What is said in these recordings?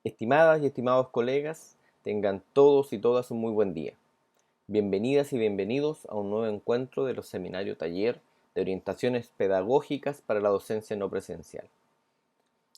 Estimadas y estimados colegas, tengan todos y todas un muy buen día. Bienvenidas y bienvenidos a un nuevo encuentro de los seminarios taller de orientaciones pedagógicas para la docencia no presencial.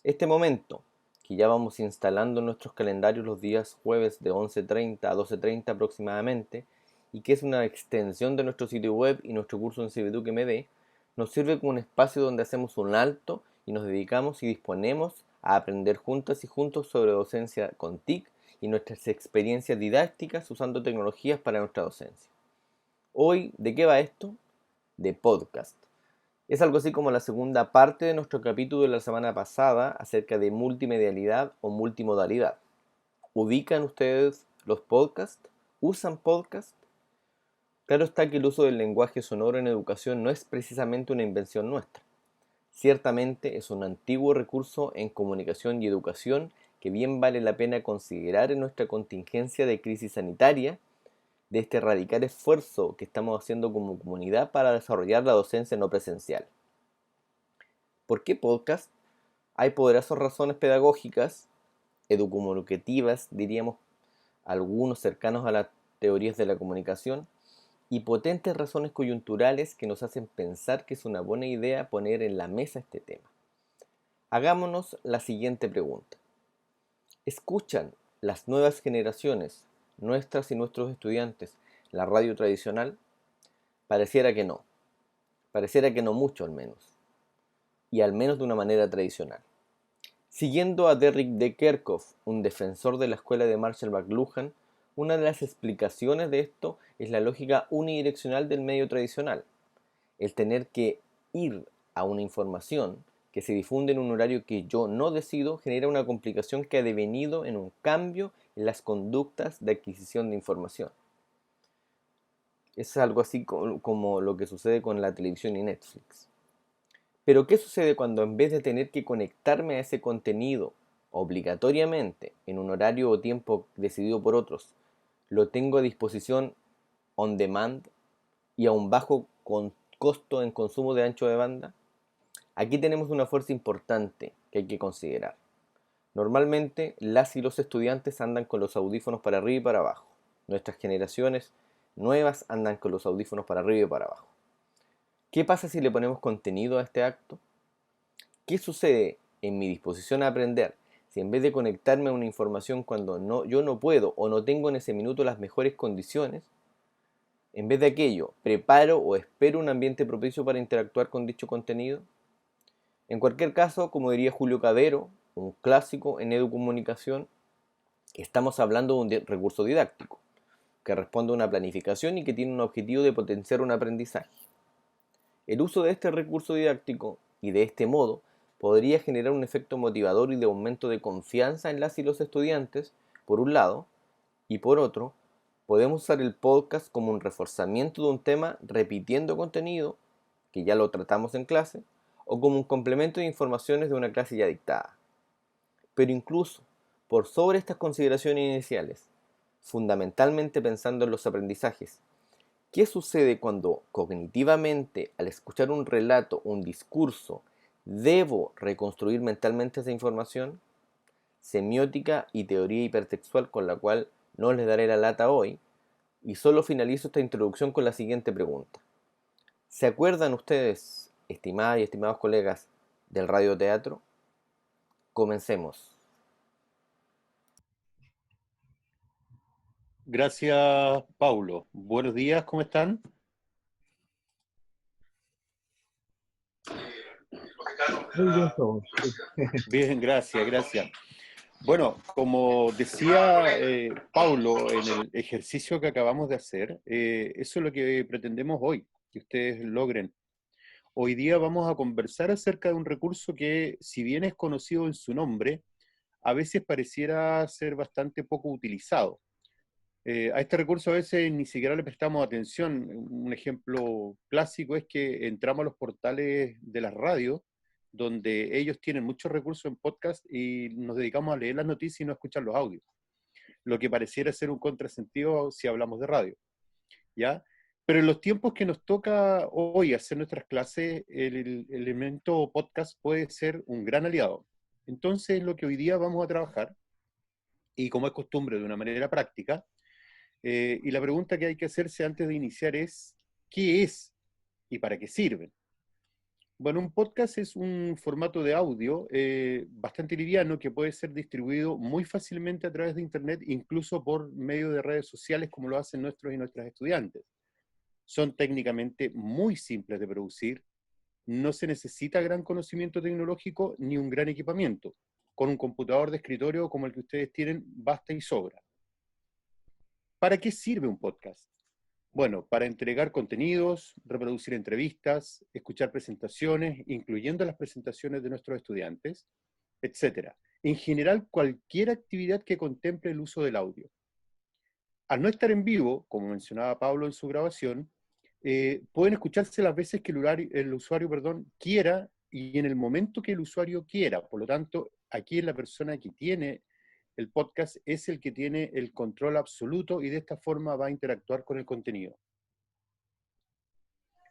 Este momento, que ya vamos instalando en nuestros calendarios los días jueves de 11:30 a 12:30 aproximadamente, y que es una extensión de nuestro sitio web y nuestro curso en Cibeduc MD, nos sirve como un espacio donde hacemos un alto y nos dedicamos y disponemos a aprender juntas y juntos sobre docencia con TIC y nuestras experiencias didácticas usando tecnologías para nuestra docencia. Hoy, ¿de qué va esto? De podcast. Es algo así como la segunda parte de nuestro capítulo de la semana pasada acerca de multimedialidad o multimodalidad. ¿Ubican ustedes los podcasts? ¿Usan podcasts? Claro está que el uso del lenguaje sonoro en educación no es precisamente una invención nuestra. Ciertamente es un antiguo recurso en comunicación y educación que bien vale la pena considerar en nuestra contingencia de crisis sanitaria, de este radical esfuerzo que estamos haciendo como comunidad para desarrollar la docencia no presencial. ¿Por qué podcast? Hay poderosas razones pedagógicas, educomunicativas, diríamos algunos cercanos a las teorías de la comunicación, y potentes razones coyunturales que nos hacen pensar que es una buena idea poner en la mesa este tema. Hagámonos la siguiente pregunta. ¿Escuchan las nuevas generaciones, nuestras y nuestros estudiantes, la radio tradicional? Pareciera que no mucho al menos, y al menos de una manera tradicional. Siguiendo a Derrick de Kerkhoff, un defensor de la escuela de Marshall McLuhan, una de las explicaciones de esto es la lógica unidireccional del medio tradicional, el tener que ir a una información que se difunde en un horario que yo no decido genera una complicación que ha devenido en un cambio en las conductas de adquisición de información. Es algo así como lo que sucede con la televisión y Netflix. Pero ¿qué sucede cuando en vez de tener que conectarme a ese contenido obligatoriamente en un horario o tiempo decidido por otros, lo tengo a disposición on demand y a un bajo costo en consumo de ancho de banda? Aquí tenemos una fuerza importante que hay que considerar. Normalmente las y los estudiantes andan con los audífonos para arriba y para abajo. Nuestras generaciones nuevas andan con los audífonos para arriba y para abajo. ¿Qué pasa si le ponemos contenido a este acto? ¿Qué sucede en mi disposición a aprender si en vez de conectarme a una información cuando yo no puedo o no tengo en ese minuto las mejores condiciones, en vez de aquello, preparo o espero un ambiente propicio para interactuar con dicho contenido? En cualquier caso, como diría Julio Cadero, un clásico en educomunicación, estamos hablando de un recurso didáctico, que responde a una planificación y que tiene un objetivo de potenciar un aprendizaje. El uso de este recurso didáctico, y de este modo, podría generar un efecto motivador y de aumento de confianza en las y los estudiantes, por un lado, y por otro, podemos usar el podcast como un reforzamiento de un tema repitiendo contenido, que ya lo tratamos en clase, o como un complemento de informaciones de una clase ya dictada. Pero incluso, por sobre estas consideraciones iniciales, fundamentalmente pensando en los aprendizajes, ¿qué sucede cuando cognitivamente, al escuchar un relato, un discurso, debo reconstruir mentalmente esa información? Semiótica y teoría hipertextual con la cual no les daré la lata hoy, y solo finalizo esta introducción con la siguiente pregunta. ¿Se acuerdan ustedes, estimadas y estimados colegas, del radioteatro? Comencemos. Gracias, Paulo. Buenos días, ¿cómo están? Muy bien todos. Sí. Bien, gracias, gracias. Bueno, como decía Paulo en el ejercicio que acabamos de hacer, eso es lo que pretendemos hoy, que ustedes logren. Hoy día vamos a conversar acerca de un recurso que, si bien es conocido en su nombre, a veces pareciera ser bastante poco utilizado. A este recurso a veces ni siquiera le prestamos atención. Un ejemplo clásico es que entramos a los portales de las radios, donde ellos tienen muchos recursos en podcast y nos dedicamos a leer las noticias y no a escuchar los audios, lo que pareciera ser un contrasentido si hablamos de radio, ¿ya? Pero en los tiempos que nos toca hoy hacer nuestras clases, el elemento podcast puede ser un gran aliado. Entonces, lo que hoy día vamos a trabajar y como es costumbre, de una manera práctica. Y la pregunta que hay que hacerse antes de iniciar es, ¿qué es y para qué sirven? Bueno, un podcast es un formato de audio bastante liviano que puede ser distribuido muy fácilmente a través de Internet, incluso por medio de redes sociales, como lo hacen nuestros y nuestras estudiantes. Son técnicamente muy simples de producir, no se necesita gran conocimiento tecnológico ni un gran equipamiento. Con un computador de escritorio como el que ustedes tienen, basta y sobra. ¿Para qué sirve un podcast? Bueno, para entregar contenidos, reproducir entrevistas, escuchar presentaciones, incluyendo las presentaciones de nuestros estudiantes, etcétera. En general, cualquier actividad que contemple el uso del audio. Al no estar en vivo, como mencionaba Pablo en su grabación, pueden escucharse las veces que el usuario quiera y en el momento que el usuario quiera. Por lo tanto, aquí es la persona que tiene el podcast, es el que tiene el control absoluto y de esta forma va a interactuar con el contenido.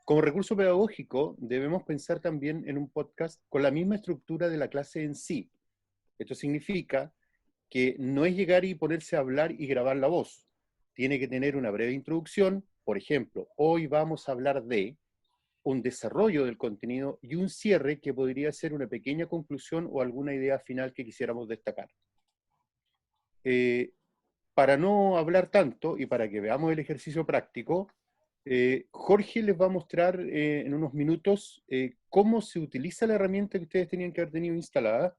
Como recurso pedagógico, debemos pensar también en un podcast con la misma estructura de la clase en sí. Esto significa que no es llegar y ponerse a hablar y grabar la voz. Tiene que tener una breve introducción, por ejemplo, hoy vamos a hablar de un desarrollo del contenido y un cierre que podría ser una pequeña conclusión o alguna idea final que quisiéramos destacar. Para no hablar tanto y para que veamos el ejercicio práctico, Jorge les va a mostrar en unos minutos cómo se utiliza la herramienta que ustedes tenían que haber tenido instalada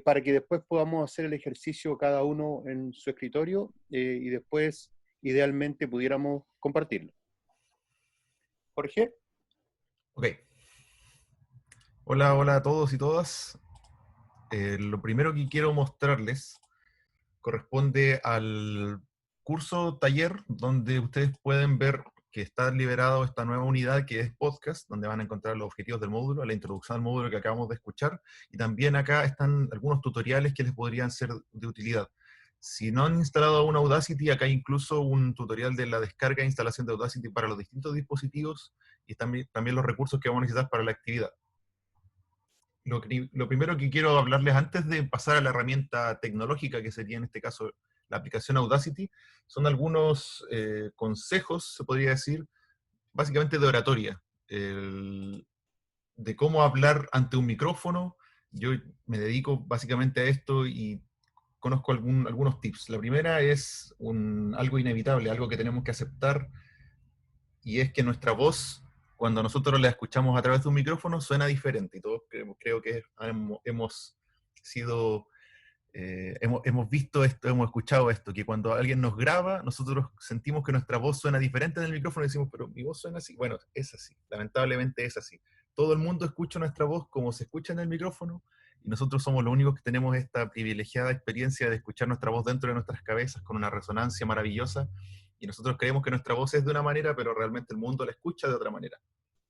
para que después podamos hacer el ejercicio cada uno en su escritorio y después, idealmente, pudiéramos compartirlo. Jorge. Ok. Hola a todos y todas. Lo primero que quiero mostrarles corresponde al curso taller donde ustedes pueden ver que está liberado esta nueva unidad que es podcast, donde van a encontrar los objetivos del módulo, la introducción al módulo que acabamos de escuchar, y también acá están algunos tutoriales que les podrían ser de utilidad. Si no han instalado aún Audacity, acá hay incluso un tutorial de la descarga e instalación de Audacity para los distintos dispositivos y también los recursos que vamos a necesitar para la actividad. Lo primero que quiero hablarles antes de pasar a la herramienta tecnológica, que sería en este caso la aplicación Audacity, son algunos consejos, se podría decir, básicamente de oratoria, de cómo hablar ante un micrófono. Yo me dedico básicamente a esto y conozco algunos tips. La primera es algo inevitable, algo que tenemos que aceptar, y es que nuestra voz, cuando nosotros la escuchamos a través de un micrófono, suena diferente. Y todos creo que hemos visto esto, hemos escuchado esto, que cuando alguien nos graba, nosotros sentimos que nuestra voz suena diferente en el micrófono y decimos, pero mi voz suena así. Bueno, es así, lamentablemente es así. Todo el mundo escucha nuestra voz como se escucha en el micrófono, y nosotros somos los únicos que tenemos esta privilegiada experiencia de escuchar nuestra voz dentro de nuestras cabezas con una resonancia maravillosa, y nosotros creemos que nuestra voz es de una manera, pero realmente el mundo la escucha de otra manera.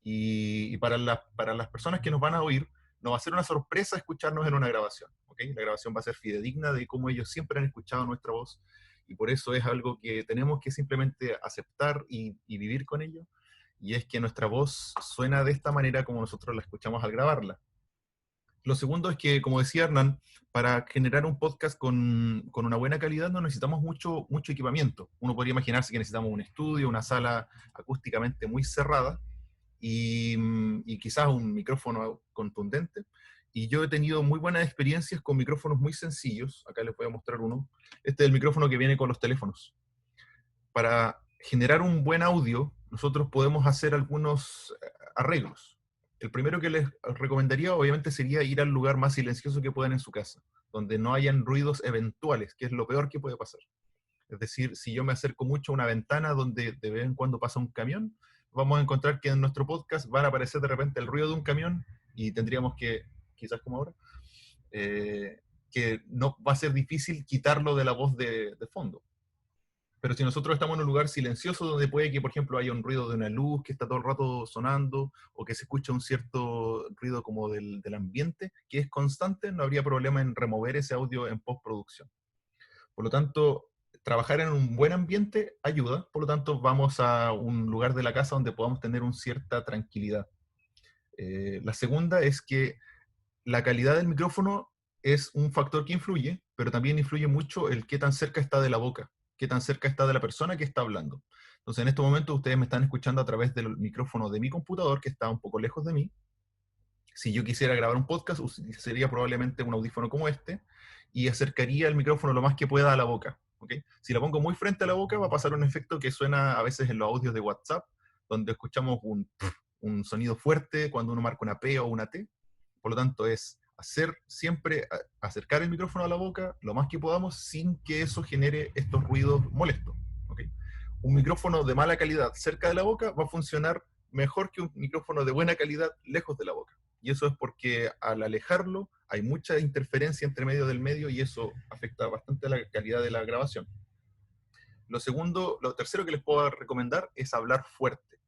Y para las personas que nos van a oír, no va a ser una sorpresa escucharnos en una grabación, ¿ok? La grabación va a ser fidedigna de cómo ellos siempre han escuchado nuestra voz, y por eso es algo que tenemos que simplemente aceptar y vivir con ello, y es que nuestra voz suena de esta manera como nosotros la escuchamos al grabarla. Lo segundo es que, como decía Hernán, para generar un podcast con una buena calidad no necesitamos mucho equipamiento. Uno podría imaginarse que necesitamos un estudio, una sala acústicamente muy cerrada, y quizás un micrófono contundente. Y yo he tenido muy buenas experiencias con micrófonos muy sencillos. Acá les voy a mostrar uno. Este es el micrófono que viene con los teléfonos. Para generar un buen audio, nosotros podemos hacer algunos arreglos. El primero que les recomendaría, obviamente, sería ir al lugar más silencioso que puedan en su casa, donde no hayan ruidos eventuales, que es lo peor que puede pasar. Es decir, si yo me acerco mucho a una ventana donde de vez en cuando pasa un camión, vamos a encontrar que en nuestro podcast van a aparecer de repente el ruido de un camión, y tendríamos que, quizás como ahora, que no va a ser difícil quitarlo de la voz de fondo. Pero si nosotros estamos en un lugar silencioso donde puede que, por ejemplo, haya un ruido de una luz que está todo el rato sonando, o que se escucha un cierto ruido como del ambiente, que es constante, no habría problema en remover ese audio en postproducción. Por lo tanto, trabajar en un buen ambiente ayuda. Por lo tanto, vamos a un lugar de la casa donde podamos tener una cierta tranquilidad. La segunda es que la calidad del micrófono es un factor que influye, pero también influye mucho el qué tan cerca está de la boca, qué tan cerca está de la persona que está hablando. Entonces, en estos momentos ustedes me están escuchando a través del micrófono de mi computador, que está un poco lejos de mí. Si yo quisiera grabar un podcast, sería probablemente un audífono como este, y acercaría el micrófono lo más que pueda a la boca. ¿Okay? Si lo pongo muy frente a la boca, va a pasar un efecto que suena a veces en los audios de WhatsApp, donde escuchamos un sonido fuerte cuando uno marca una P o una T. Por lo tanto, es siempre acercar el micrófono a la boca lo más que podamos sin que eso genere estos ruidos molestos. ¿Okay? Un micrófono de mala calidad cerca de la boca va a funcionar mejor que un micrófono de buena calidad lejos de la boca. Y eso es porque al alejarlo hay mucha interferencia entre medio del medio y eso afecta bastante la calidad de la grabación. Lo tercero que les puedo recomendar es hablar fuerte.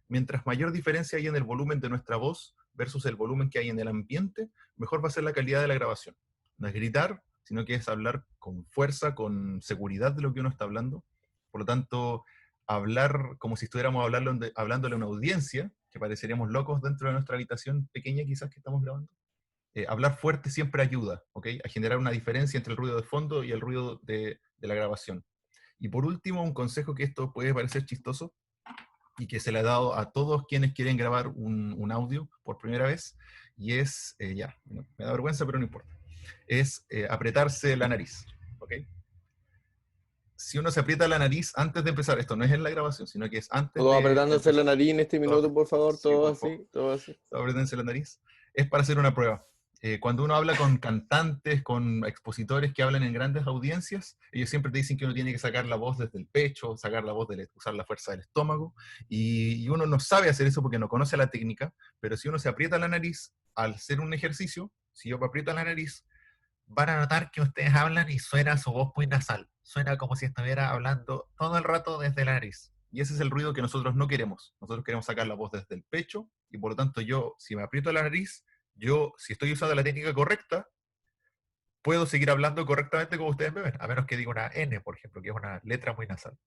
Mientras mayor diferencia hay en el volumen de nuestra voz versus el volumen que hay en el ambiente, mejor va a ser la calidad de la grabación. No es gritar, sino que es hablar con fuerza, con seguridad de lo que uno está hablando. Por lo tanto, hablar como si estuviéramos hablándole a una audiencia, que pareceríamos locos dentro de nuestra habitación pequeña quizás que estamos grabando. Hablar fuerte siempre ayuda, ¿ok? A generar una diferencia entre el ruido de fondo y el ruido de la grabación. Y por último, un consejo que esto puede parecer chistoso, y que se le ha dado a todos quienes quieren grabar un audio por primera vez, y es, me da vergüenza, pero no importa, es apretarse la nariz, ¿ok? Si uno se aprieta la nariz antes de empezar, esto no es en la grabación, sino que es antes Todos de apretándose la empezar. nariz en este minuto, por favor, Sí, todo por así, favor. todo así. Apretense la nariz. Es para hacer una prueba. Cuando uno habla con cantantes, con expositores que hablan en grandes audiencias, ellos siempre te dicen que uno tiene que sacar la voz desde el pecho, sacar la voz, usar la fuerza del estómago, y uno no sabe hacer eso porque no conoce la técnica, pero si uno se aprieta la nariz al hacer un ejercicio, si yo me aprieto la nariz, van a notar que ustedes hablan y suena su voz muy nasal. Suena como si estuviera hablando todo el rato desde la nariz. Y ese es el ruido que nosotros no queremos. Nosotros queremos sacar la voz desde el pecho, y por lo tanto yo, si me aprieto la nariz, si estoy usando la técnica correcta, puedo seguir hablando correctamente como ustedes me ven, a menos que diga una N, por ejemplo, que es una letra muy nasal.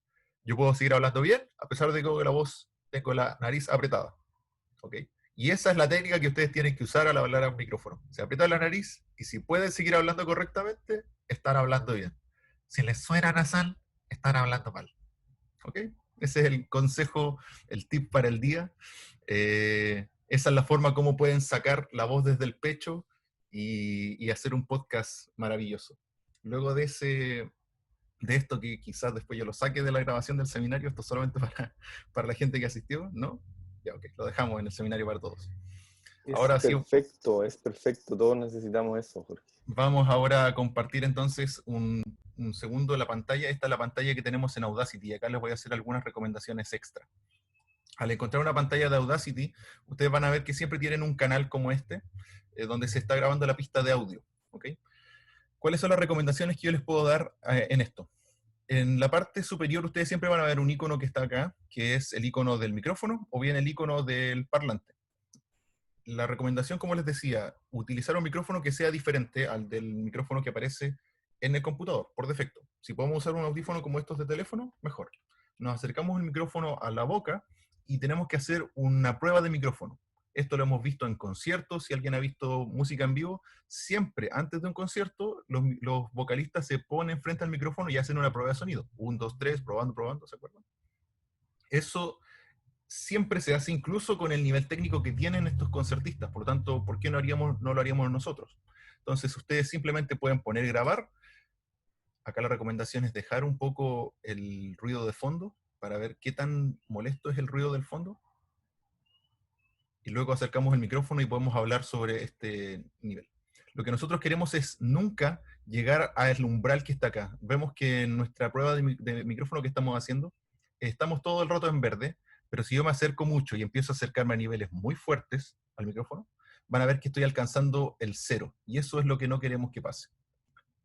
Yo puedo seguir hablando bien, a pesar de que la voz tengo la nariz apretada. ¿Ok? Y esa es la técnica que ustedes tienen que usar al hablar a un micrófono. Se aprieta la nariz y si pueden seguir hablando correctamente, están hablando bien. Si les suena nasal, están hablando mal. ¿Ok? Ese es el consejo, el tip para el día. Esa es la forma como pueden sacar la voz desde el pecho y hacer un podcast maravilloso. Luego de esto que quizás después yo lo saque de la grabación del seminario, esto solamente para la gente que asistió, ¿no? Ya, ok, lo dejamos en el seminario para todos. Ahora sí, Es perfecto, todos necesitamos eso, Jorge. vamos ahora a compartir entonces un segundo la pantalla. Esta es la pantalla que tenemos en Audacity, y acá les voy a hacer algunas recomendaciones extra. Al encontrar una pantalla de Audacity, ustedes van a ver que siempre tienen un canal como este, donde se está grabando la pista de audio, ¿ok? ¿Cuáles son las recomendaciones que yo les puedo dar en esto? En la parte superior ustedes siempre van a ver un icono que está acá, que es el icono del micrófono o bien el icono del parlante. La recomendación, como les decía, utilizar un micrófono que sea diferente al del micrófono que aparece en el computador, por defecto. Si podemos usar un audífono como estos de teléfono, mejor. Nos acercamos el micrófono a la boca y tenemos que hacer una prueba de micrófono. Esto lo hemos visto en conciertos. Si alguien ha visto música en vivo, siempre antes de un concierto, los vocalistas se ponen frente al micrófono y hacen una prueba de sonido. 1, 2, 3, probando, probando, ¿se acuerdan? Eso siempre se hace incluso con el nivel técnico que tienen estos concertistas. Por lo tanto, ¿por qué no lo haríamos nosotros? Entonces, ustedes simplemente pueden poner grabar. Acá la recomendación es dejar un poco el ruido de fondo para ver qué tan molesto es el ruido del fondo. Y luego acercamos el micrófono y podemos hablar sobre este nivel. Lo que nosotros queremos es nunca llegar al umbral que está acá. Vemos que en nuestra prueba de micrófono que estamos haciendo, estamos todo el rato en verde, pero si yo me acerco mucho y empiezo a acercarme a niveles muy fuertes al micrófono, van a ver que estoy alcanzando el 0, y eso es lo que no queremos que pase.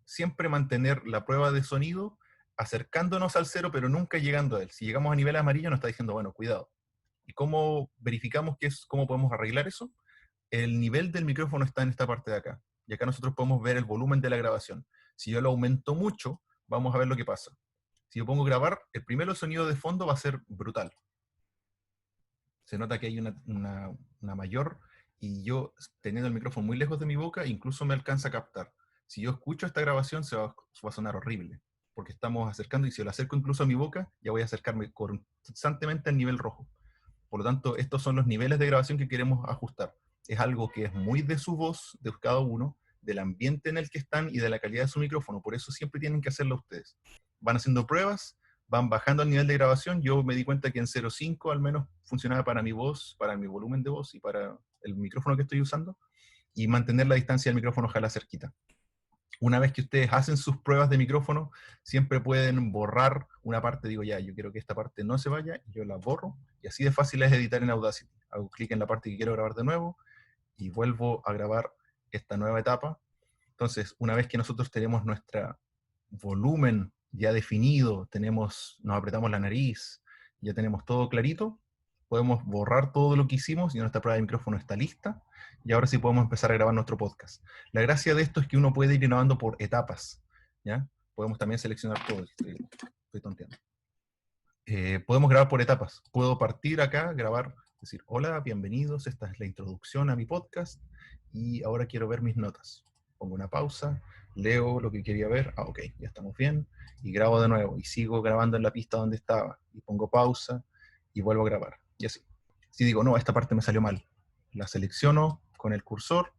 Siempre mantener la prueba de sonido acercándonos al 0, pero nunca llegando a él. Si llegamos a nivel amarillo, nos está diciendo, bueno, cuidado. ¿Y cómo verificamos cómo podemos arreglar eso? El nivel del micrófono está en esta parte de acá, y acá nosotros podemos ver el volumen de la grabación. Si yo lo aumento mucho, vamos a ver lo que pasa. Si yo pongo grabar, el primero sonido de fondo va a ser brutal. Se nota que hay una mayor, y yo teniendo el micrófono muy lejos de mi boca, incluso me alcanza a captar. Si yo escucho esta grabación, va a sonar horrible, porque estamos acercando, y si lo acerco incluso a mi boca, ya voy a acercarme constantemente al nivel rojo. Por lo tanto, estos son los niveles de grabación que queremos ajustar. Es algo que es muy de su voz, de cada uno, del ambiente en el que están y de la calidad de su micrófono. Por eso siempre tienen que hacerlo ustedes. Van haciendo pruebas, van bajando el nivel de grabación. Yo me di cuenta que en 0.5 al menos funcionaba para mi voz, para mi volumen de voz y para el micrófono que estoy usando. Y mantener la distancia del micrófono, ojalá cerquita. Una vez que ustedes hacen sus pruebas de micrófono, siempre pueden borrar una parte. Digo, ya, yo quiero que esta parte no se vaya, y yo la borro, y así de fácil es editar en Audacity. Hago clic en la parte que quiero grabar de nuevo, y vuelvo a grabar esta nueva etapa. Entonces, una vez que nosotros tenemos nuestro volumen ya definido, nos apretamos la nariz, ya tenemos todo clarito, podemos borrar todo lo que hicimos y nuestra prueba de micrófono está lista, y ahora sí podemos empezar a grabar nuestro podcast. La gracia de esto es que uno puede ir grabando por etapas, ¿ya? Podemos también seleccionar todo, estoy tonteando. Podemos grabar por etapas. Puedo partir acá, grabar, decir, hola, bienvenidos, esta es la introducción a mi podcast, y ahora quiero ver mis notas. Pongo una pausa, leo lo que quería ver, ok, ya estamos bien, y grabo de nuevo, y sigo grabando en la pista donde estaba, y pongo pausa, y vuelvo a grabar, y así. Si digo, no, esta parte me salió mal, la selecciono con el cursor,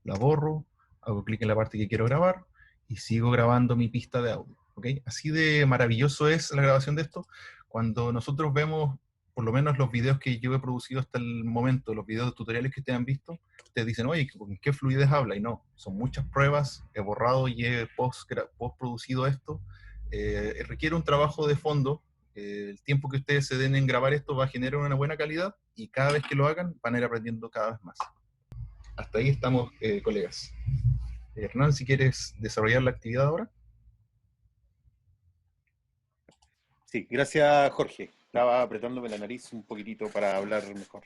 la borro, hago clic en la parte que quiero grabar, y sigo grabando mi pista de audio, ¿ok? Así de maravilloso es la grabación de esto. Cuando nosotros vemos, por lo menos los videos que yo he producido hasta el momento, los videos tutoriales que ustedes han visto, ustedes dicen, oye, ¿con qué fluidez habla? Y no, son muchas pruebas, he borrado y he postproducido esto. Requiere un trabajo de fondo. El tiempo que ustedes se den en grabar esto va a generar una buena calidad, y cada vez que lo hagan van a ir aprendiendo cada vez más. Hasta ahí estamos, colegas. Hernán, si quieres desarrollar la actividad ahora. Sí, gracias, Jorge. Estaba apretándome la nariz un poquitito para hablar mejor.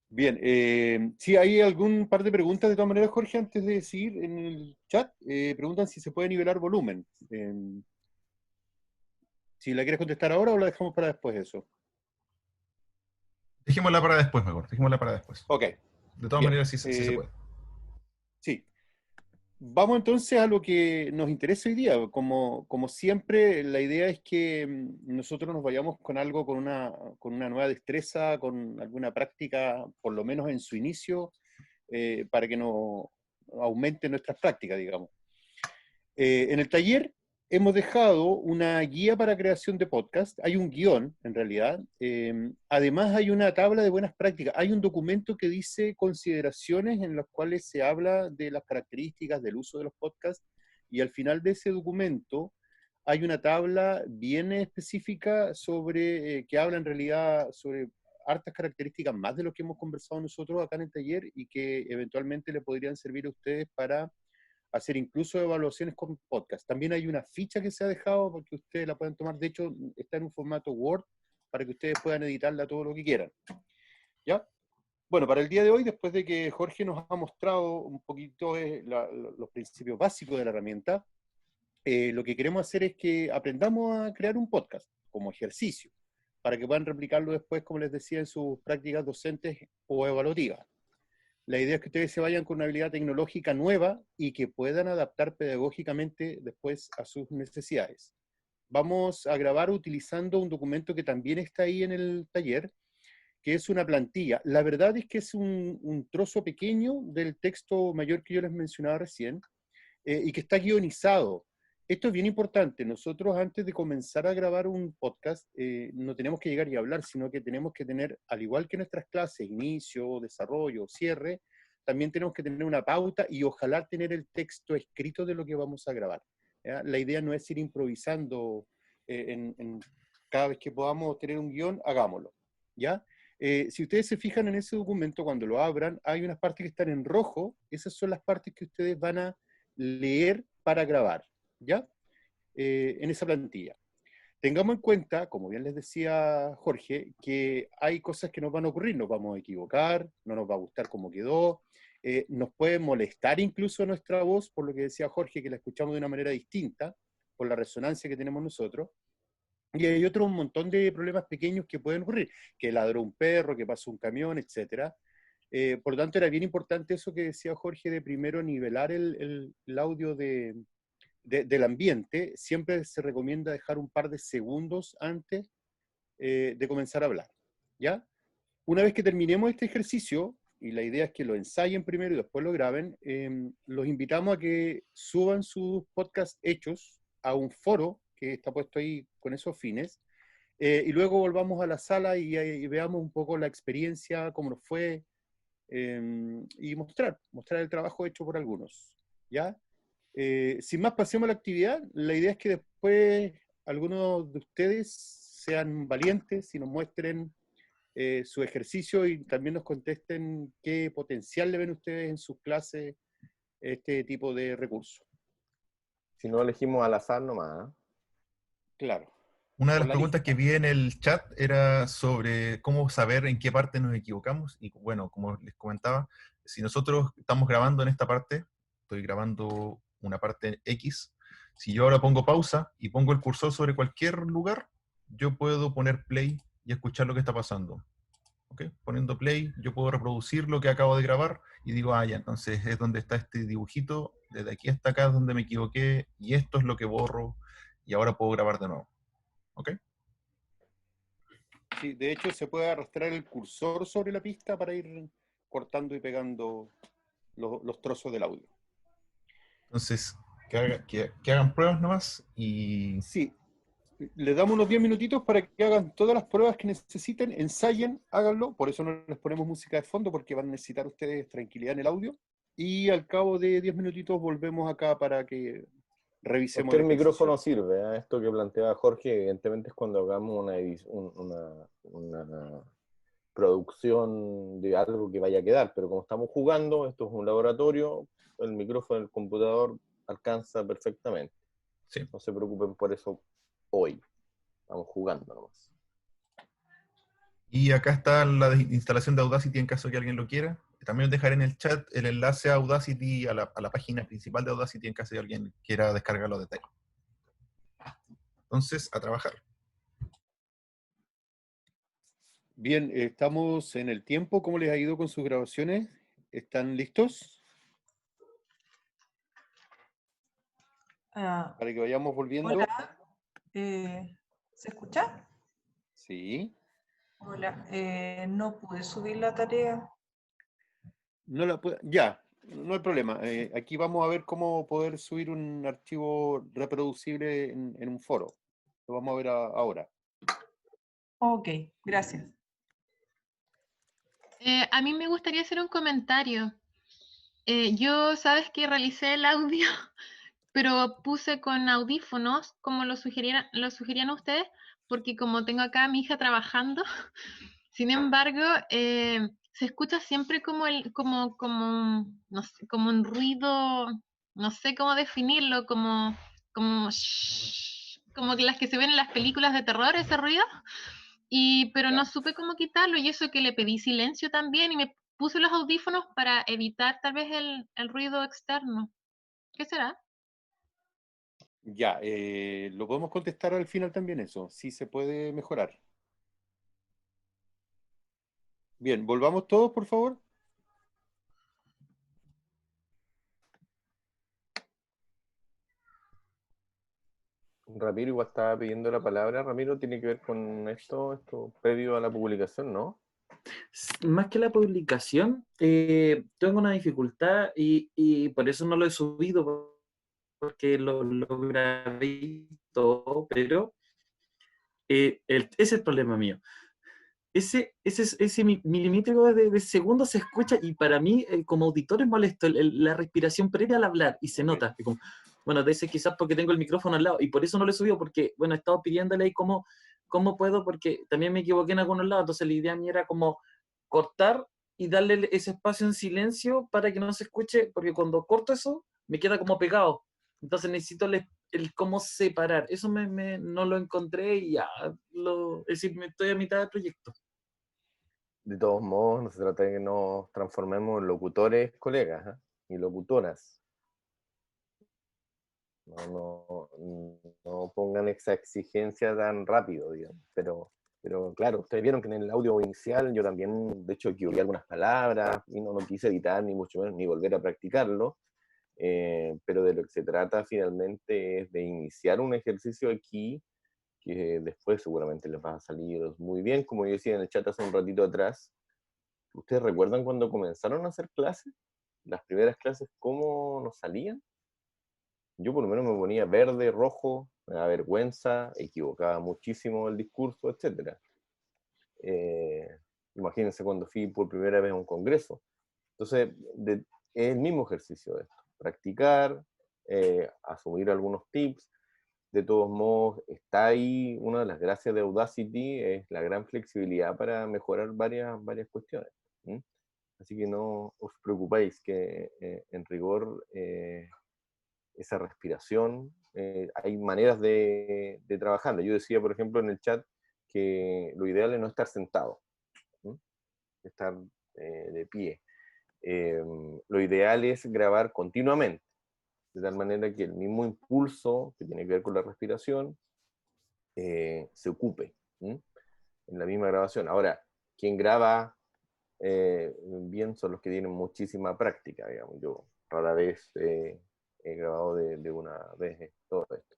Bien, sí, hay algún par de preguntas de todas maneras, Jorge, antes de seguir en el chat. Preguntan si se puede nivelar volumen. Si la quieres contestar ahora o la dejamos para después eso. Dejémosla para después, mejor. Dejémosla para después. Ok. De todas Bien. maneras, sí se puede. Sí. Vamos entonces a lo que nos interesa hoy día. Como siempre, la idea es que nosotros nos vayamos con algo, con una nueva destreza, con alguna práctica, por lo menos en su inicio, para que nos aumente nuestras prácticas, digamos. En el taller hemos dejado una guía para creación de podcast. Hay un guión, en realidad. Además, hay una tabla de buenas prácticas. Hay un documento que dice consideraciones en las cuales se habla de las características del uso de los podcasts. Y al final de ese documento hay una tabla bien específica sobre, que habla en realidad sobre hartas características más de lo que hemos conversado nosotros acá en el taller, y que eventualmente le podrían servir a ustedes para hacer incluso evaluaciones con podcast. También hay una ficha que se ha dejado para que ustedes la puedan tomar. De hecho, está en un formato Word para que ustedes puedan editarla todo lo que quieran. ¿Ya? Bueno, para el día de hoy, después de que Jorge nos ha mostrado un poquito los principios básicos de la herramienta, lo que queremos hacer es que aprendamos a crear un podcast como ejercicio, para que puedan replicarlo después, como les decía, en sus prácticas docentes o evaluativas. La idea es que ustedes se vayan con una habilidad tecnológica nueva y que puedan adaptar pedagógicamente después a sus necesidades. Vamos a grabar utilizando un documento que también está ahí en el taller, que es una plantilla. La verdad es que es un trozo pequeño del texto mayor que yo les mencionaba recién, y que está guionizado. Esto es bien importante. Nosotros, antes de comenzar a grabar un podcast, no tenemos que llegar y hablar, sino que tenemos que tener, al igual que nuestras clases, inicio, desarrollo, cierre, también tenemos que tener una pauta y ojalá tener el texto escrito de lo que vamos a grabar, ¿ya? La idea no es ir improvisando cada vez que podamos tener un guión, hagámoslo, ¿ya? Si ustedes se fijan en ese documento, cuando lo abran, hay unas partes que están en rojo. Esas son las partes que ustedes van a leer para grabar, ¿ya? En esa plantilla. Tengamos en cuenta, como bien les decía Jorge, que hay cosas que nos van a ocurrir, nos vamos a equivocar, no nos va a gustar cómo quedó, nos puede molestar incluso nuestra voz, por lo que decía Jorge, que la escuchamos de una manera distinta, por la resonancia que tenemos nosotros. Y hay otro un montón de problemas pequeños que pueden ocurrir, que ladró un perro, que pasó un camión, etc. Por lo tanto, era bien importante eso que decía Jorge, de primero nivelar el audio del ambiente. Siempre se recomienda dejar un par de segundos antes de comenzar a hablar, ¿ya? Una vez que terminemos este ejercicio, y la idea es que lo ensayen primero y después lo graben, los invitamos a que suban sus podcasts hechos a un foro que está puesto ahí con esos fines, y luego volvamos a la sala y veamos un poco la experiencia, cómo nos fue, y mostrar el trabajo hecho por algunos, ¿ya? Sin más, pasemos a la actividad. La idea es que después algunos de ustedes sean valientes y nos muestren su ejercicio y también nos contesten qué potencial le ven ustedes en sus clases este tipo de recursos. Si no elegimos al azar nomás. Claro, Una de por las la preguntas que lista. vi en el chat era sobre cómo saber en qué parte nos equivocamos. Y bueno, como les comentaba, si nosotros estamos grabando en esta parte, estoy grabando una parte X, si yo ahora pongo pausa y pongo el cursor sobre cualquier lugar, yo puedo poner play y escuchar lo que está pasando. ¿Ok? Poniendo play, yo puedo reproducir lo que acabo de grabar y digo, ah, ya, entonces es donde está este dibujito, desde aquí hasta acá es donde me equivoqué y esto es lo que borro y ahora puedo grabar de nuevo. ¿Ok? Sí, de hecho, se puede arrastrar el cursor sobre la pista para ir cortando y pegando los trozos del audio. Entonces, que hagan pruebas nomás y Sí, les damos unos 10 minutitos para que hagan todas las pruebas que necesiten, ensayen, háganlo, por eso no les ponemos música de fondo, porque van a necesitar ustedes tranquilidad en el audio, y al cabo de 10 minutitos volvemos acá para que revisemos el Cualquier ejercicio. micrófono sirve, ¿eh? Esto que planteaba Jorge, evidentemente es cuando hagamos una producción de algo que vaya a quedar, pero como estamos jugando, esto es un laboratorio, el micrófono del computador alcanza perfectamente. sí. No se preocupen por eso hoy, estamos jugando nomás. Y acá está la instalación de Audacity en caso que alguien lo quiera. También dejaré en el chat el enlace a Audacity, a la página principal de Audacity en caso de alguien quiera descargar los detalles. Entonces, a trabajar. Bien, estamos en el tiempo. ¿Cómo les ha ido con sus grabaciones? ¿Están listos? Ah, Para que vayamos volviendo. hola, ¿se escucha? Sí. Hola, no pude subir la tarea. No la ya, no hay problema. Aquí vamos a ver cómo poder subir un archivo reproducible en un foro. Lo vamos a ver ahora. Ok, gracias. A mí me gustaría hacer un comentario. Yo, sabes que realicé el audio, pero puse con audífonos, como lo sugerían ustedes, porque como tengo acá a mi hija trabajando, sin embargo, se escucha siempre no sé, como un ruido, no sé cómo definirlo, como que las que se ven en las películas de terror, ese ruido. Pero no Ya. supe cómo quitarlo y eso que le pedí silencio también y me puse los audífonos para evitar tal vez el ruido externo. ¿Qué será? Ya, lo podemos contestar al final también eso. Sí se puede mejorar. Bien, volvamos todos, por favor. Ramiro igual estaba pidiendo la palabra. Ramiro, tiene que ver con esto previo a la publicación, ¿no? Más que la publicación, tengo una dificultad y por eso no lo he subido, porque lo grabé y todo, pero ese es el problema mío. Ese milimétrico de segundo se escucha y para mí, como auditor, es molesto la respiración previa al hablar y se nota. Y como, bueno, de ese quizás porque tengo el micrófono al lado y por eso no lo he subido, porque, bueno, he estado pidiéndole ahí cómo puedo, porque también me equivoqué en algunos lados. Entonces la idea mía era como cortar y darle ese espacio en silencio para que no se escuche, porque cuando corto eso me queda como pegado. Entonces necesito el cómo separar. Eso no lo encontré y ya, es decir, estoy a mitad del proyecto. De todos modos, no se trata de que nos transformemos en locutores colegas, ¿eh? Y locutoras. No pongan esa exigencia tan rápido, digamos. Pero Pero claro, ustedes vieron que en el audio inicial yo también, de hecho, equivoqué algunas palabras y no quise editar ni mucho menos, ni volver a practicarlo. Pero de lo que se trata finalmente es de iniciar un ejercicio aquí que después seguramente les va a salir muy bien. Como yo decía en el chat hace un ratito atrás, ¿ustedes recuerdan cuando comenzaron a hacer clases? Las primeras clases, ¿cómo nos salían? Yo por lo menos me ponía verde, rojo, me daba vergüenza, equivocaba muchísimo el discurso, etc. Eh, Imagínense cuando fui por primera vez a un congreso. Entonces, es el mismo ejercicio de esto. Practicar, asumir algunos tips. De todos modos, está ahí una de las gracias de Audacity, es la gran flexibilidad para mejorar varias cuestiones. ¿Mm? Así que no os preocupéis que en rigor esa respiración, hay maneras de trabajarla. Yo decía, por ejemplo, en el chat que lo ideal es no estar sentado, ¿Mm? Estar de pie. Lo ideal es grabar continuamente, de tal manera que el mismo impulso que tiene que ver con la respiración se ocupe, ¿m? En la misma grabación. Ahora, quien graba bien son los que tienen muchísima práctica, digamos. Yo rara vez he grabado de una vez todo esto.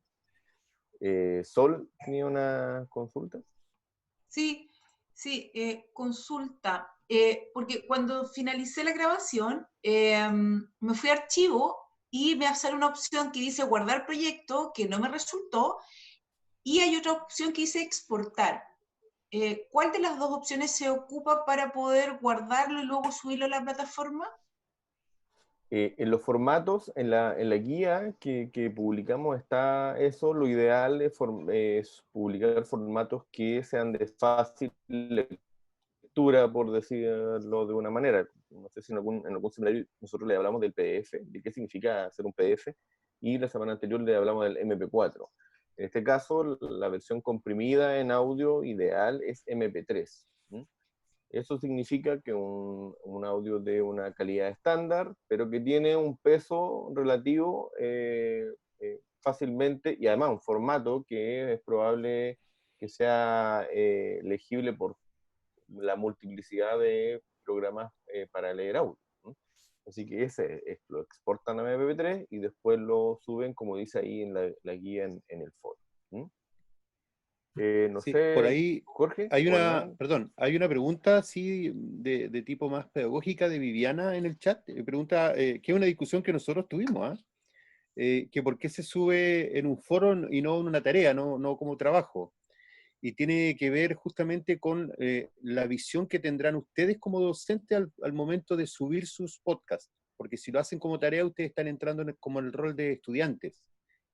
Sol tenía una consulta. Sí, sí, consulta. Porque cuando finalicé la grabación, me fui a archivo y me sale una opción que dice guardar proyecto, que no me resultó, y hay otra opción que dice exportar. ¿Cuál de las dos opciones se ocupa para poder guardarlo y luego subirlo a la plataforma? En los formatos, en la guía que publicamos está eso. Lo ideal es publicar formatos que sean de fácil lectura, por decirlo de una manera. No sé si en algún seminario nosotros le hablamos del PDF, de qué significa hacer un PDF, y la semana anterior le hablamos del MP4. En este caso, la versión comprimida en audio ideal es MP3. ¿Mm? Eso significa que un audio de una calidad estándar, pero que tiene un peso relativo fácilmente, y además un formato que es probable que sea legible por la multiplicidad de programas para leer audio, ¿no? Así que lo exportan a MP3 y después lo suben, como dice ahí en la guía en el foro. ¿No? No Sí, por sé, ahí Jorge hay o una, Hernán. perdón, hay una pregunta así de tipo más pedagógica de Viviana en el chat. Pregunta, que es una discusión que nosotros tuvimos, ¿ah? Que por qué se sube en un foro y no en una tarea, no como trabajo. Y tiene que ver justamente con la visión que tendrán ustedes como docentes al momento de subir sus podcasts. Porque si lo hacen como tarea, ustedes están entrando como en el rol de estudiantes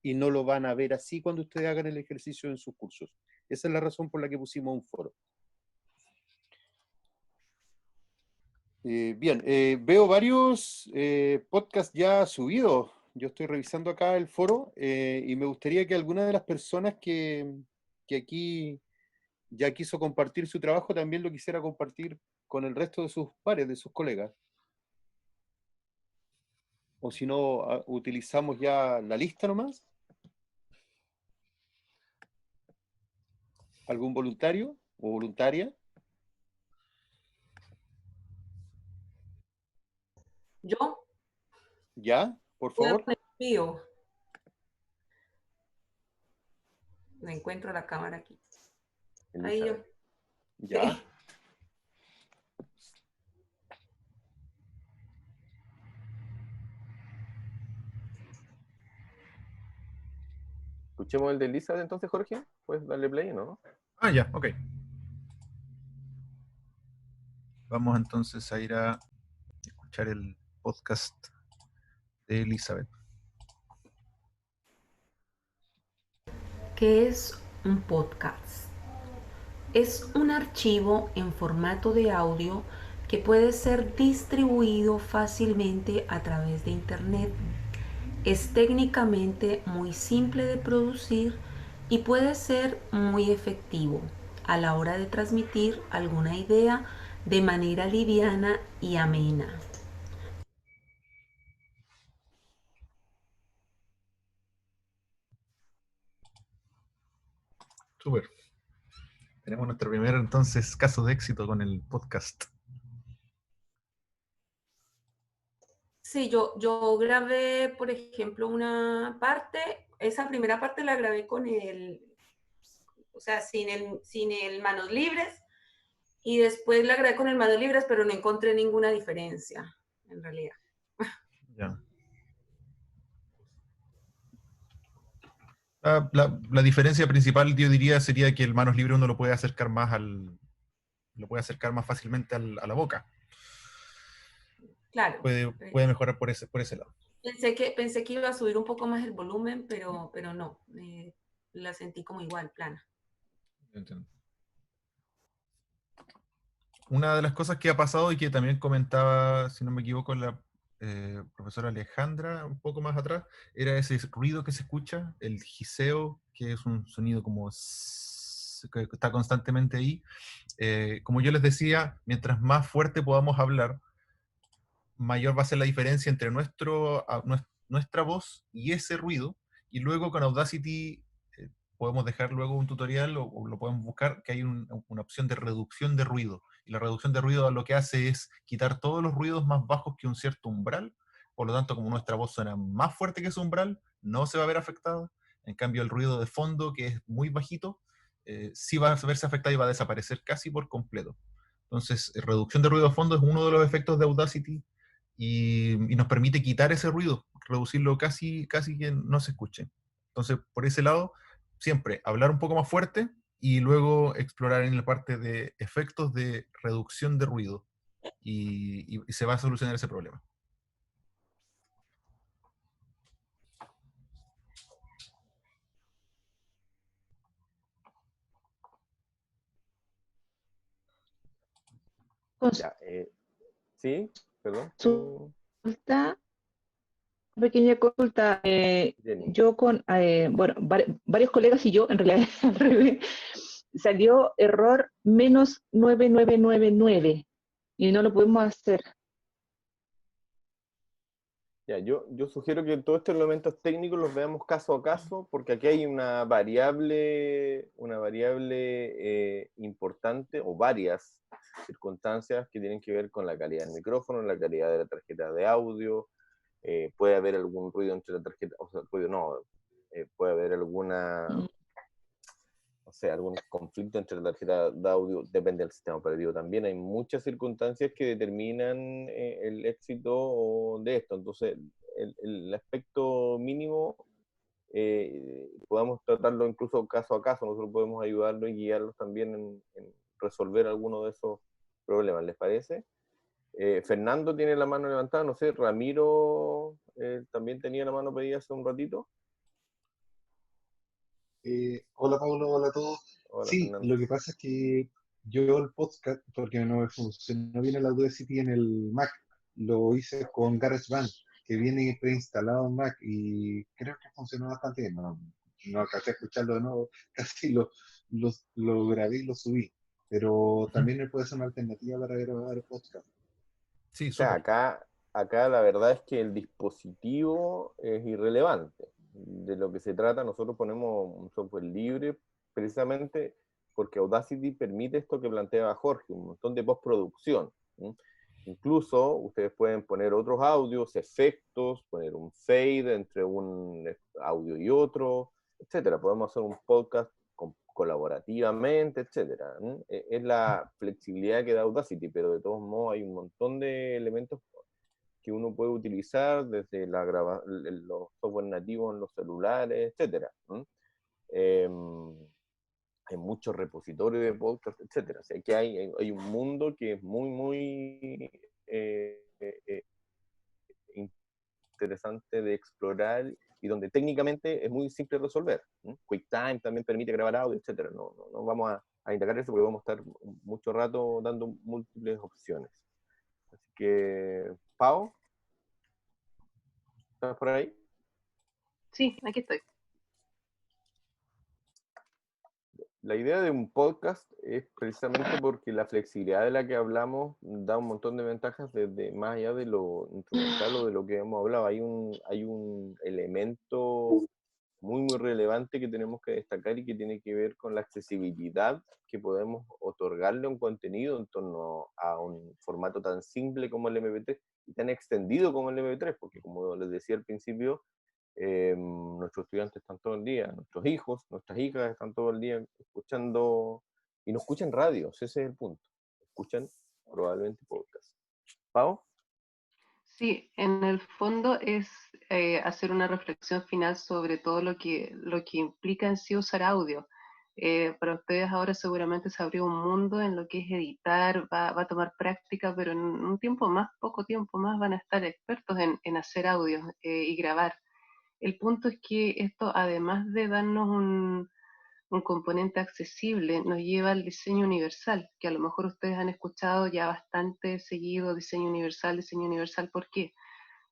y no lo van a ver así cuando ustedes hagan el ejercicio en sus cursos. Esa es la razón por la que pusimos un foro. Bien, veo varios podcasts ya subidos. Yo estoy revisando acá el foro y me gustaría que alguna de las personas que aquí ya quiso compartir su trabajo también lo quisiera compartir con el resto de sus pares, de sus colegas. O si no, utilizamos ya la lista nomás. ¿Algún voluntario o voluntaria? Yo ¿Ya? Por voy a favor. poner mío. Me encuentro la cámara aquí. Ahí yo. Elizabeth. ¿Ya? Escuchemos el de Elizabeth entonces, Jorge. Puedes darle play, ¿no? Ah, ya, ok. Vamos entonces a ir a escuchar el podcast de Elizabeth. ¿Qué es un podcast? Es un archivo en formato de audio que puede ser distribuido fácilmente a través de Internet. Es técnicamente muy simple de producir y puede ser muy efectivo a la hora de transmitir alguna idea de manera liviana y amena. Súper. Tenemos nuestro primer, entonces, caso de éxito con el podcast. Sí, yo grabé, por ejemplo, una parte, esa primera parte la grabé con o sea, sin el manos libres, y después la grabé con el manos libres, pero no encontré ninguna diferencia, en realidad. Ya. La diferencia principal, yo diría, sería que el manos libres uno lo puede acercar más lo puede acercar más fácilmente a la boca. Claro. Puede mejorar por ese lado. Pensé que iba a subir un poco más el volumen, pero no. La sentí como igual, plana. Entiendo. Una de las cosas que ha pasado y que también comentaba, si no me equivoco, la profesora Alejandra, un poco más atrás, era ese ruido que se escucha, el giseo, que es un sonido como que está constantemente ahí. Como yo les decía, mientras más fuerte podamos hablar, mayor va a ser la diferencia entre nuestra voz y ese ruido. Y luego con Audacity podemos dejar luego un tutorial o lo podemos buscar, que hay una opción de reducción de ruido. Y la reducción de ruido lo que hace es quitar todos los ruidos más bajos que un cierto umbral. Por lo tanto, como nuestra voz suena más fuerte que ese umbral, no se va a ver afectada. En cambio, el ruido de fondo, que es muy bajito, sí va a verse afectado y va a desaparecer casi por completo. Entonces, reducción de ruido de fondo es uno de los efectos de Audacity y nos permite quitar ese ruido, reducirlo casi que no se escuche. Entonces, por ese lado, siempre hablar un poco más fuerte y luego explorar en la parte de efectos de reducción de ruido y se va a solucionar ese problema. Ya, sí, perdón. Consulta, pequeña consulta. Jenny. Yo con, bueno, varios colegas y yo, en realidad, al revés, salió error menos 9999 y no lo podemos hacer. Ya, yo sugiero que todos estos elementos técnicos los veamos caso a caso, porque aquí hay una variable importante, o varias circunstancias que tienen que ver con la calidad del micrófono, la calidad de la tarjeta de audio, puede haber algún ruido entre la tarjeta, o sea, ruido no, puede haber alguna, o sea, algún conflicto entre la tarjeta de audio, depende del sistema operativo también. Hay muchas circunstancias que determinan el éxito de esto. Entonces, el aspecto mínimo, podamos tratarlo incluso caso a caso. Nosotros podemos ayudarlos y guiarlos también en resolver alguno de esos problemas. ¿Les parece? Fernando tiene la mano levantada, no sé, Ramiro también tenía la mano pedida hace un ratito. Hola Pablo, hola a todos. Hola, Sí, Fernando. lo que pasa es que yo el podcast, porque no me funcionó bien el Audacity en el Mac, lo hice con GarageBand, que viene preinstalado en Mac y creo que funcionó bastante bien. No alcancé a escucharlo de nuevo, casi lo grabé y lo subí, pero también puede ser una alternativa para grabar podcast. Sí, O sea, acá la verdad es que el dispositivo es irrelevante. De lo que se trata, nosotros ponemos un software libre precisamente porque Audacity permite esto que plantea Jorge, un montón de postproducción. Incluso ustedes pueden poner otros audios, efectos, poner un fade entre un audio y otro, etcétera. Podemos hacer un podcast colaborativamente, etcétera. Es la flexibilidad que da Audacity, pero de todos modos hay un montón de elementos que uno puede utilizar desde los software nativos en los celulares, etcétera. Hay muchos repositorios de podcast, etcétera. O sea, que hay un mundo que es muy, muy interesante de explorar y donde técnicamente es muy simple resolver. QuickTime también permite grabar audio, etcétera. No vamos a indagar eso porque vamos a estar mucho rato dando múltiples opciones. Así que, Pau, ¿estás por ahí? Sí, aquí estoy. La idea de un podcast es precisamente porque la flexibilidad de la que hablamos da un montón de ventajas desde más allá de lo instrumental o de lo que hemos hablado. Hay un elemento muy relevante que tenemos que destacar y que tiene que ver con la accesibilidad que podemos otorgarle a un contenido en torno a un formato tan simple como el MP3 y tan extendido como el MP3, porque como les decía al principio, nuestros estudiantes están todo el día, nuestros hijos, nuestras hijas están todo el día escuchando, y no escuchan radios, ese es el punto, escuchan probablemente podcast. ¿Pau? Sí, en el fondo es hacer una reflexión final sobre todo lo que implica en sí usar audio. Para ustedes ahora seguramente se abrió un mundo en lo que es editar, va a tomar práctica, pero en un tiempo más, poco tiempo más, van a estar expertos en hacer audios y grabar. El punto es que esto, además de darnos un componente accesible, nos lleva al diseño universal, que a lo mejor ustedes han escuchado ya bastante seguido, diseño universal, ¿por qué?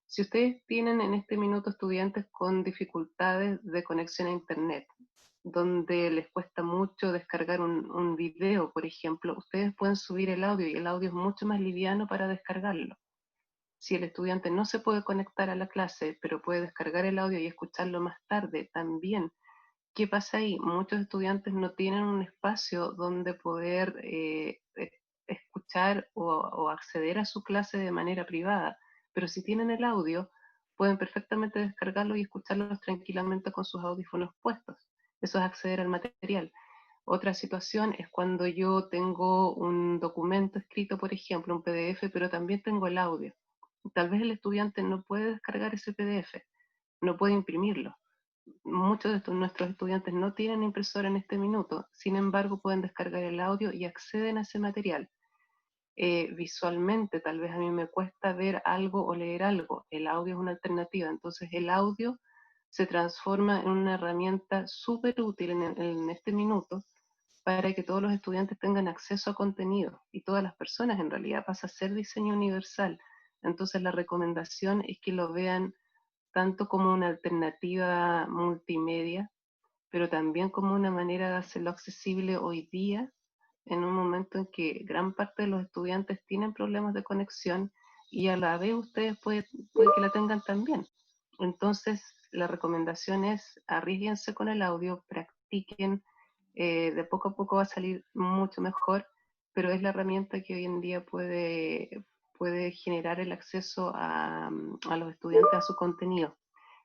Si ustedes tienen en este minuto estudiantes con dificultades de conexión a Internet, donde les cuesta mucho descargar un video, por ejemplo, ustedes pueden subir el audio y el audio es mucho más liviano para descargarlo. Si el estudiante no se puede conectar a la clase, pero puede descargar el audio y escucharlo más tarde, también. ¿Qué pasa ahí? Muchos estudiantes no tienen un espacio donde poder escuchar o acceder a su clase de manera privada, pero si tienen el audio, pueden perfectamente descargarlo y escucharlo tranquilamente con sus audífonos puestos. Eso es acceder al material. Otra situación es cuando yo tengo un documento escrito, por ejemplo, un PDF, pero también tengo el audio. Tal vez el estudiante no puede descargar ese PDF, no puede imprimirlo. Muchos de nuestros estudiantes no tienen impresora en este minuto, sin embargo pueden descargar el audio y acceden a ese material. Visualmente tal vez a mí me cuesta ver algo o leer algo, el audio es una alternativa, entonces el audio se transforma en una herramienta súper útil en este minuto para que todos los estudiantes tengan acceso a contenido y todas las personas en realidad pasa a ser diseño universal. Entonces la recomendación es que lo vean tanto como una alternativa multimedia, pero también como una manera de hacerlo accesible hoy día, en un momento en que gran parte de los estudiantes tienen problemas de conexión y a la vez ustedes puede que la tengan también. Entonces, la recomendación es arriesguense con el audio, practiquen, de poco a poco va a salir mucho mejor, pero es la herramienta que hoy en día puede generar el acceso a los estudiantes a su contenido.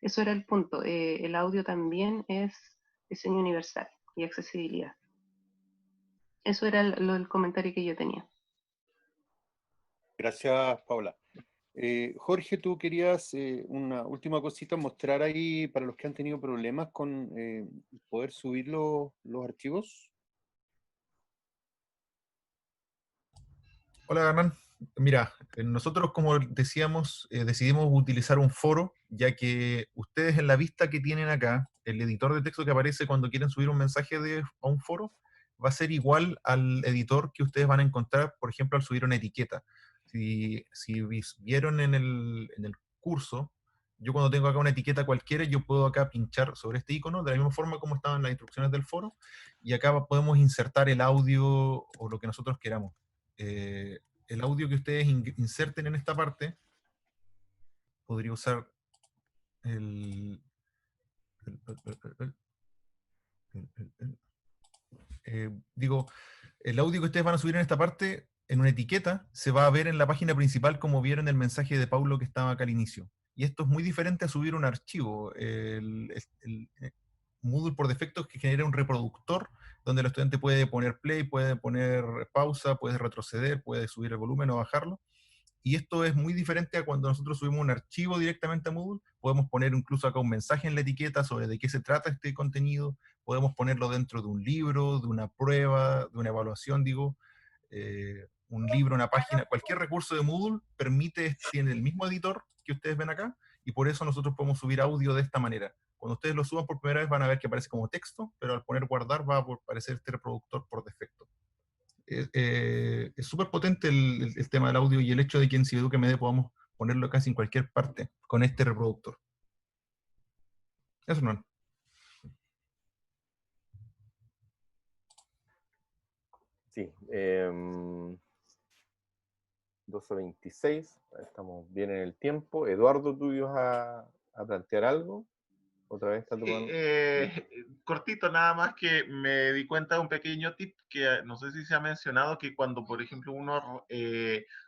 Eso era el punto. El audio también es diseño universal y accesibilidad. Eso era el comentario que yo tenía. Gracias, Paula. Jorge, tú querías una última cosita, mostrar ahí para los que han tenido problemas con poder subir los archivos. Hola, Hernán. Mira, nosotros, como decíamos, decidimos utilizar un foro, ya que ustedes en la vista que tienen acá, el editor de texto que aparece cuando quieren subir un mensaje a un foro, va a ser igual al editor que ustedes van a encontrar, por ejemplo, al subir una etiqueta. Si vieron en el curso, yo cuando tengo acá una etiqueta cualquiera, yo puedo acá pinchar sobre este icono, de la misma forma como estaban las instrucciones del foro, y acá podemos insertar el audio o lo que nosotros queramos. El audio que ustedes inserten en esta parte, podría usar el, digo, el audio que ustedes van a subir en esta parte, en una etiqueta, se va a ver en la página principal como vieron el mensaje de Paulo que estaba acá al inicio. Y esto es muy diferente a subir un archivo. Moodle por defecto es que genera un reproductor donde el estudiante puede poner play, puede poner pausa, puede retroceder, puede subir el volumen o bajarlo. Y esto es muy diferente a cuando nosotros subimos un archivo directamente a Moodle. Podemos poner incluso acá un mensaje en la etiqueta sobre de qué se trata este contenido. Podemos ponerlo dentro de un libro, de una prueba, de una evaluación, digo. Un libro, una página, cualquier recurso de Moodle tiene el mismo editor que ustedes ven acá, y por eso nosotros podemos subir audio de esta manera. Cuando ustedes lo suban por primera vez van a ver que aparece como texto, pero al poner guardar va a aparecer este reproductor por defecto. Es súper potente el tema del audio y el hecho de que en Cibeduque MD podamos ponerlo casi en cualquier parte con este reproductor. Eso no. Sí. 12:26, estamos bien en el tiempo. Eduardo, ¿tú ibas a plantear algo? Otra vez está tu mano. Cortito, nada más que me di cuenta de un pequeño tip que no sé si se ha mencionado, que cuando, por ejemplo, uno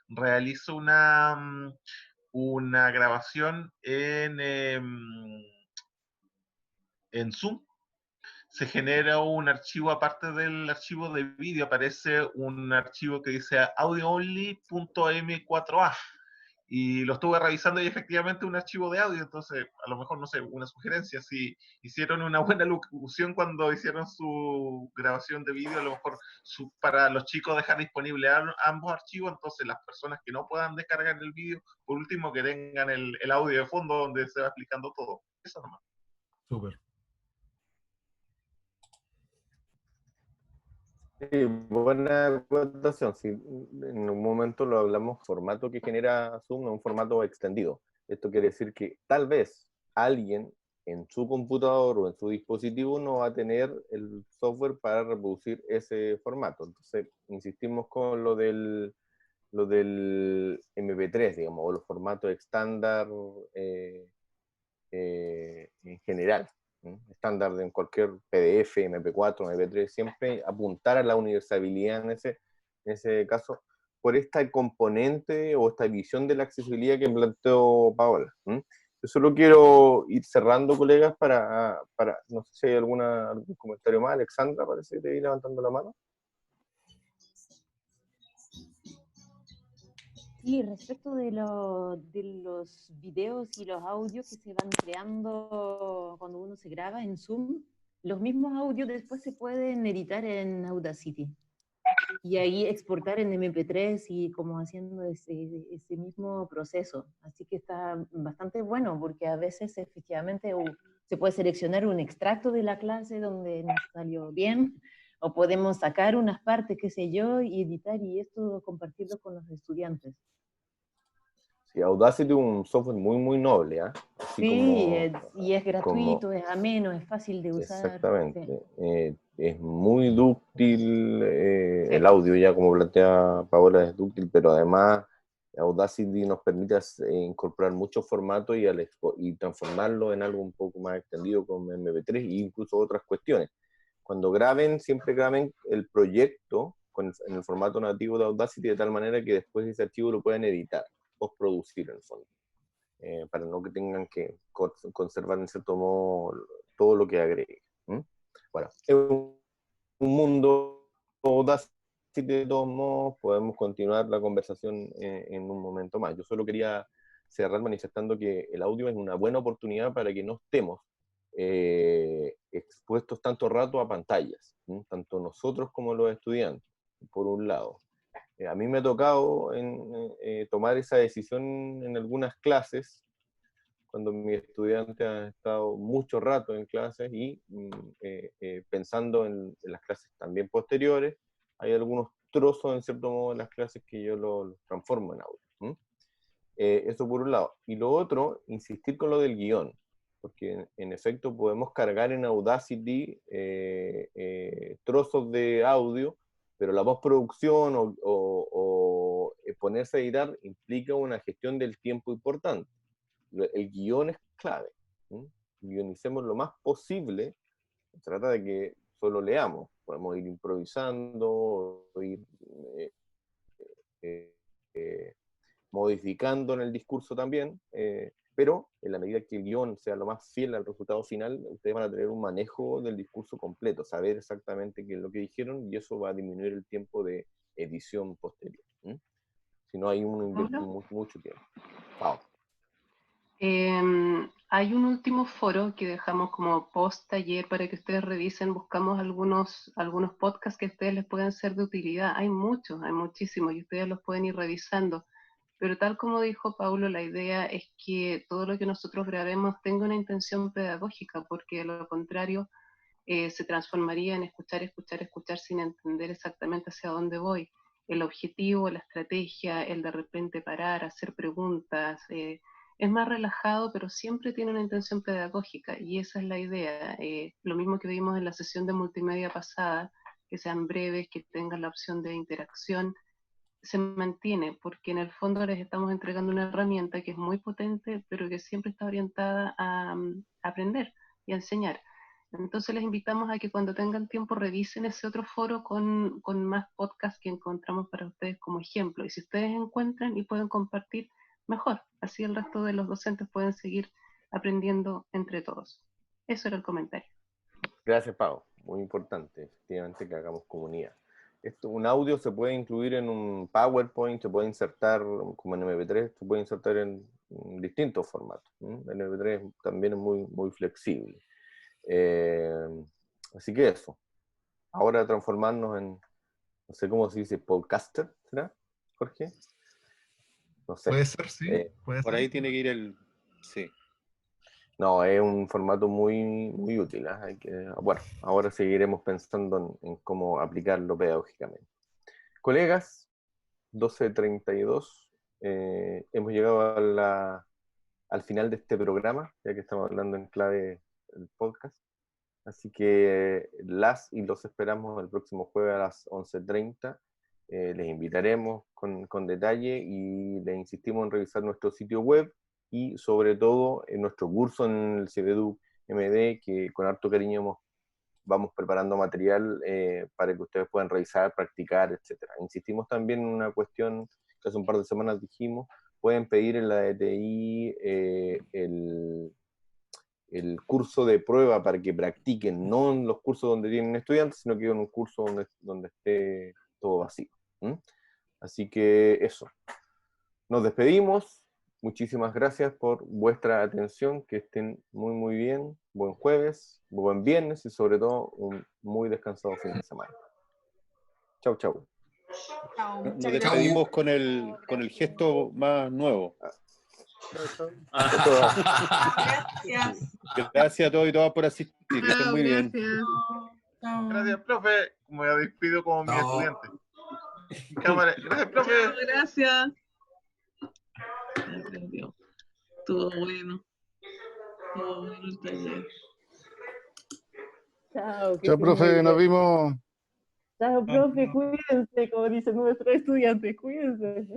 realiza una grabación en Zoom, se genera un archivo, aparte del archivo de vídeo, aparece un archivo que dice audioonly.m4a. Y lo estuve revisando y efectivamente un archivo de audio, entonces a lo mejor, no sé, una sugerencia, si hicieron una buena locución cuando hicieron su grabación de vídeo, a lo mejor para los chicos dejar disponible ambos archivos, entonces las personas que no puedan descargar el vídeo, por último que tengan el audio de fondo donde se va explicando todo. Eso nomás. Súper. Sí, buena acotación. Sí, en un momento lo hablamos, formato que genera Zoom es un formato extendido. Esto quiere decir que tal vez alguien en su computador o en su dispositivo no va a tener el software para reproducir ese formato. Entonces, insistimos con lo del MP3, digamos, o los formatos estándar en general. Estándar en cualquier PDF, MP4, MP3, siempre apuntar a la universalidad en ese caso, por esta componente o esta visión de la accesibilidad que planteó Paola. Yo solo quiero ir cerrando, colegas, para no sé si hay algún comentario más. Alexandra, parece que te vi levantando la mano. Sí, respecto de los videos y los audios que se van creando cuando uno se graba en Zoom, los mismos audios después se pueden editar en Audacity y ahí exportar en MP3 y como haciendo ese mismo proceso. Así que está bastante bueno porque a veces efectivamente se puede seleccionar un extracto de la clase donde nos salió bien, o podemos sacar unas partes, qué sé yo, y editar y esto compartirlo con los estudiantes. Sí, Audacity es un software muy, muy noble, ¿eh? Así Sí, como, y es gratuito, es ameno, es fácil de usar. exactamente. Sí. Es muy dúctil, Sí. el audio ya como plantea Paola es dúctil, pero además Audacity nos permite incorporar muchos formatos y transformarlo en algo un poco más extendido como MP3 e incluso otras cuestiones. Cuando graben, siempre graben el proyecto en el formato nativo de Audacity de tal manera que después ese archivo lo puedan editar, postproducir en el fondo. Para no que tengan que conservar en cierto modo todo lo que agregue. Bueno, es un mundo Audacity, de todos modos, podemos continuar la conversación en un momento más. Yo solo quería cerrar manifestando que el audio es una buena oportunidad para que no estemos expuestos tanto rato a pantallas, tanto nosotros como los estudiantes, por un lado. A mí me ha tocado tomar esa decisión en algunas clases, cuando mis estudiantes han estado mucho rato en clases y pensando en las clases también posteriores, hay algunos trozos, en cierto modo, en las clases que yo los transformo en audio. Eso por un lado. Y lo otro, insistir con lo del guión, porque en efecto podemos cargar en Audacity trozos de audio, pero la postproducción o ponerse a editar implica una gestión del tiempo importante. El guión es clave. Guionicemos lo más posible. Se trata de que solo leamos. Podemos ir improvisando, ir modificando en el discurso también, pero en la medida que el guión sea lo más fiel al resultado final, ustedes van a tener un manejo del discurso completo, saber exactamente qué es lo que dijeron, y eso va a disminuir el tiempo de edición posterior. Si no, hay uno invierte mucho tiempo. Wow. Hay un último foro que dejamos como post taller para que ustedes revisen. Buscamos algunos podcasts que a ustedes les puedan ser de utilidad. Hay muchos, hay muchísimos, y ustedes los pueden ir revisando. Pero tal como dijo Paulo, la idea es que todo lo que nosotros grabemos tenga una intención pedagógica, porque de lo contrario se transformaría en escuchar, escuchar, escuchar sin entender exactamente hacia dónde voy. El objetivo, la estrategia, el de repente parar, hacer preguntas, es más relajado, pero siempre tiene una intención pedagógica, y esa es la idea. Lo mismo que vimos en la sesión de multimedia pasada, que sean breves, que tengan la opción de interacción, se mantiene, porque en el fondo les estamos entregando una herramienta que es muy potente, pero que siempre está orientada a aprender. y a enseñar. Entonces les invitamos a que cuando tengan tiempo revisen ese otro foro con más podcasts que encontramos para ustedes como ejemplo. Y si ustedes encuentran y pueden compartir, mejor. Así el resto de los docentes pueden seguir aprendiendo entre todos. Eso era el comentario. Gracias, Pau. Muy importante, efectivamente, que hagamos comunidad. Un audio se puede incluir en un PowerPoint, se puede insertar como en MP3, se puede insertar en distintos formatos. El MP3 también es muy flexible. Así que eso. Ahora transformarnos en, no sé cómo se dice, podcaster, ¿será, Jorge? No sé. Puede ser, sí. Puede Por ser. ahí tiene que ir el... Sí. No, es un formato muy útil. Bueno, ahora seguiremos pensando en cómo aplicarlo pedagógicamente. Colegas, 12:32, hemos llegado al final de este programa, ya que estamos hablando en clave del podcast. Así que las y los esperamos el próximo jueves a las 11:30. Les invitaremos con detalle y les insistimos en revisar nuestro sitio web y sobre todo en nuestro curso en el CBEDUC MD, que con harto cariño vamos preparando material para que ustedes puedan revisar, practicar, etc. Insistimos también en una cuestión que hace un par de semanas dijimos, pueden pedir en la DTI el curso de prueba para que practiquen, no en los cursos donde tienen estudiantes, sino que en un curso donde esté todo vacío. Así que eso. Nos despedimos. Muchísimas gracias por vuestra atención. Que estén muy bien. Buen jueves, buen viernes y sobre todo un muy descansado fin de semana. Chau. Chao, Nos muchas despedimos con el gesto más nuevo. gracias. Gracias a todos y todas por asistir. Que estén muy bien. Chao. Gracias, profe. Me despido como mi estudiante. Cámara. Gracias, profe. Gracias. Ay, Dios. Estuvo bueno. Estuvo bueno el taller. Chao, que Chao, estén muy profe, nos bien. vimos. Chao, profe, cuídense, como dicen nuestros estudiantes, cuídense.